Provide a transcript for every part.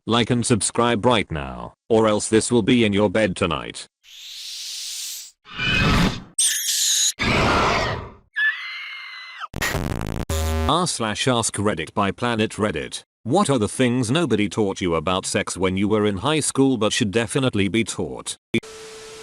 Like and subscribe right now, or else this will be in your bed tonight. r/askreddit by Planet Reddit. What are the things nobody taught you about sex when you were in high school but should definitely be taught?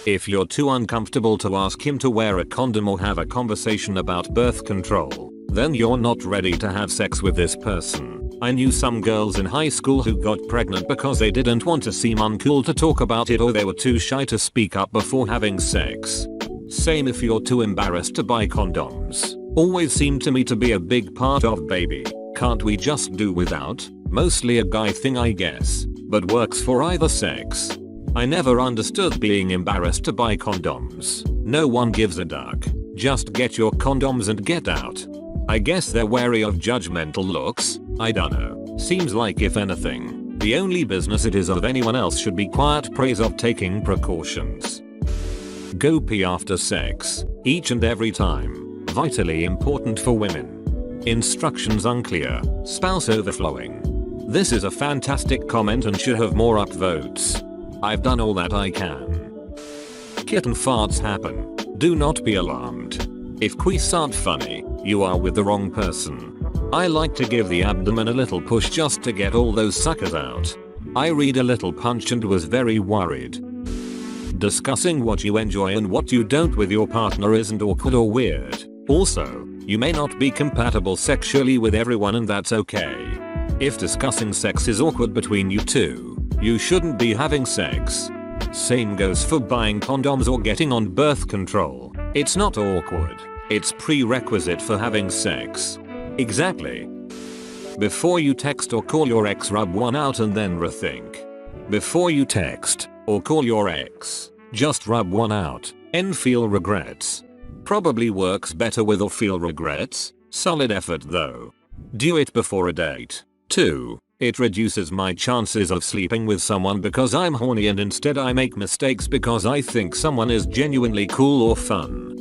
If you're too uncomfortable to ask him to wear a condom or have a conversation about birth control, then you're not ready to have sex with this person. I knew some girls in high school who got pregnant because they didn't want to seem uncool to talk about it, or they were too shy to speak up before having sex. Same if you're too embarrassed to buy condoms. Always seemed to me to be a big part of baby. Can't we just do without? Mostly a guy thing I guess, but works for either sex. I never understood being embarrassed to buy condoms. No one gives a duck. Just get your condoms and get out. I guess they're wary of judgmental looks, I dunno. Seems like if anything, the only business it is of anyone else should be quiet praise of taking precautions. Go pee after sex, each and every time. Vitally important for women. Instructions unclear, spouse overflowing. This is a fantastic comment and should have more upvotes. I've done all that I can. Kitten farts happen. Do not be alarmed. If queefs aren't funny, you are with the wrong person. I like to give the abdomen a little push just to get all those suckers out. I read a little punch and was very worried. Discussing what you enjoy and what you don't with your partner isn't awkward or weird. Also, you may not be compatible sexually with everyone and that's okay. If discussing sex is awkward between you two, you shouldn't be having sex. Same goes for buying condoms or getting on birth control. It's not awkward. It's prerequisite for having sex. Exactly. Before you text or call your ex, rub one out and then rethink. Before you text or call your ex, just rub one out and feel regrets. Probably works better with or feel regrets. Solid effort though. Do it before a date. 2. It reduces my chances of sleeping with someone because I'm horny, and instead I make mistakes because I think someone is genuinely cool or fun.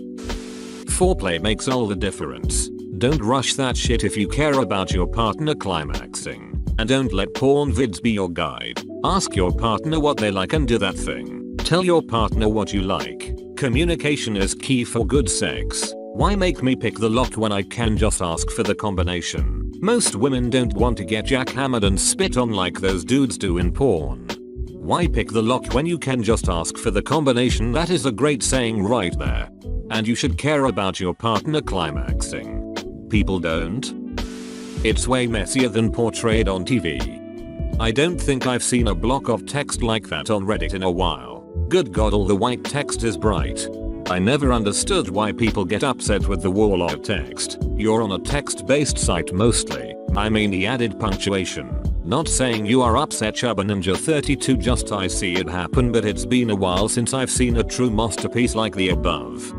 Foreplay makes all the difference. Don't rush that shit if you care about your partner climaxing. And don't let porn vids be your guide. Ask your partner what they like and do that thing. Tell your partner what you like. Communication is key for good sex. Why make me pick the lock when I can just ask for the combination? Most women don't want to get jackhammered and spit on like those dudes do in porn. Why pick the lock when you can just ask for the combination? That is a great saying right there. And you should care about your partner climaxing. People don't. It's way messier than portrayed on TV. I don't think I've seen a block of text like that on Reddit in a while. Good god, all the white text is bright. I never understood why people get upset with the wall of text. You're on a text-based site mostly. I mean the added punctuation. Not saying you are upset, Chubba Ninja 32, just I see it happen, but it's been a while since I've seen a true masterpiece like the above.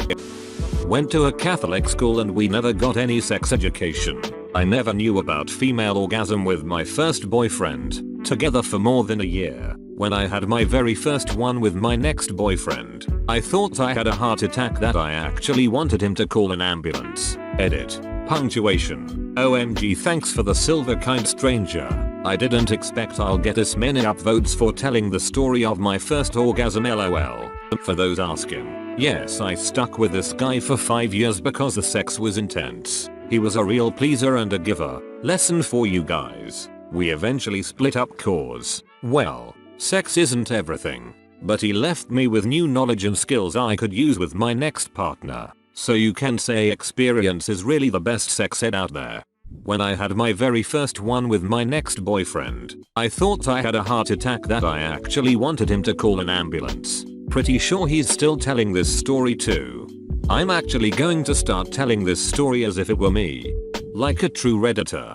Went to a Catholic school and we never got any sex education. I never knew about female orgasm with my first boyfriend, together for more than a year. When I had my very first one with my next boyfriend, I thought I had a heart attack that I actually wanted him to call an ambulance. Edit. Punctuation. OMG, thanks for the silver kind stranger. I didn't expect I'll get this many upvotes for telling the story of my first orgasm, lol. For those asking, yes, I stuck with this guy for 5 years because the sex was intense. He was a real pleaser and a giver. Lesson for you guys. We eventually split up cause, well, sex isn't everything. But he left me with new knowledge and skills I could use with my next partner. So you can say experience is really the best sex ed out there. When I had my very first one with my next boyfriend, I thought I had a heart attack that I actually wanted him to call an ambulance. Pretty sure he's still telling this story too. I'm actually going to start telling this story as if it were me. Like a true redditor.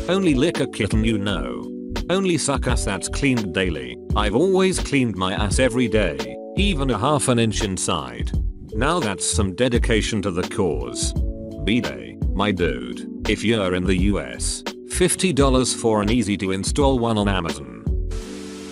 Only lick a kitten you know. Only suck ass that's cleaned daily. I've always cleaned my ass every day, even a half an inch inside. Now that's some dedication to the cause. B-Day, my dude, if you're in the US, $50 for an easy to install one on Amazon.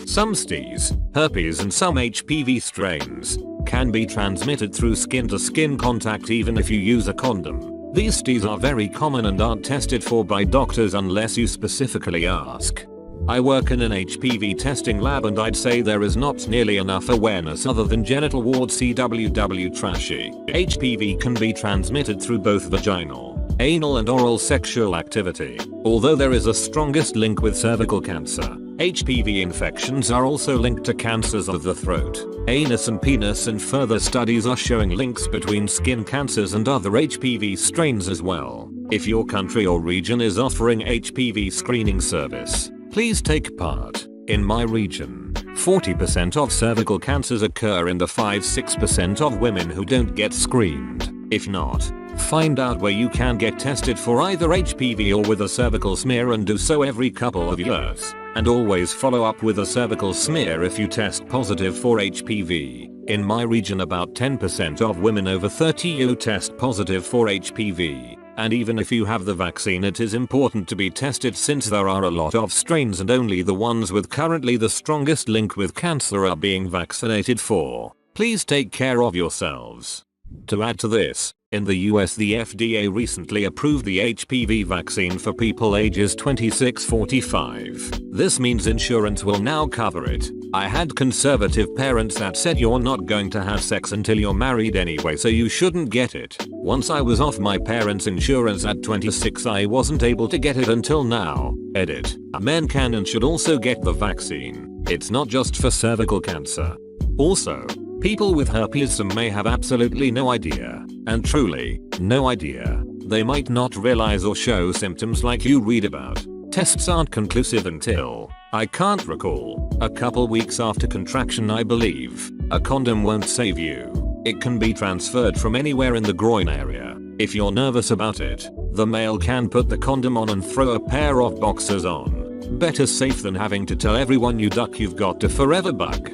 Some STIs, herpes and some HPV strains can be transmitted through skin to skin contact even if you use a condom. These STIs are very common and aren't tested for by doctors unless you specifically ask. I work in an HPV testing lab and I'd say there is not nearly enough awareness other than genital ward CWW trashy. HPV can be transmitted through both vaginal, anal and oral sexual activity. Although there is a strongest link with cervical cancer, HPV infections are also linked to cancers of the throat, anus and penis, and further studies are showing links between skin cancers and other HPV strains as well. If your country or region is offering HPV screening service, please take part. In my region, 40% of cervical cancers occur in the 5-6% of women who don't get screened. If not, find out where you can get tested for either HPV or with a cervical smear, and do so every couple of years. And always follow up with a cervical smear if you test positive for HPV. In my region, about 10% of women over 30 test positive for HPV. And even if you have the vaccine, it is important to be tested since there are a lot of strains and only the ones with currently the strongest link with cancer are being vaccinated for. Please take care of yourselves. To add to this, in the US the FDA recently approved the HPV vaccine for people ages 26-45. This means insurance will now cover it. I had conservative parents that said you're not going to have sex until you're married anyway, so you shouldn't get it. Once I was off my parents' insurance at 26, I wasn't able to get it until now. Edit. Men can and should also get the vaccine. It's not just for cervical cancer. Also, people with herpes may have absolutely no idea, and truly, no idea. They might not realize or show symptoms like you read about. Tests aren't conclusive until, I can't recall, a couple weeks after contraction, I believe. A condom won't save you. It can be transferred from anywhere in the groin area. If you're nervous about it, the male can put the condom on and throw a pair of boxers on. Better safe than having to tell everyone you duck you've got a forever bug.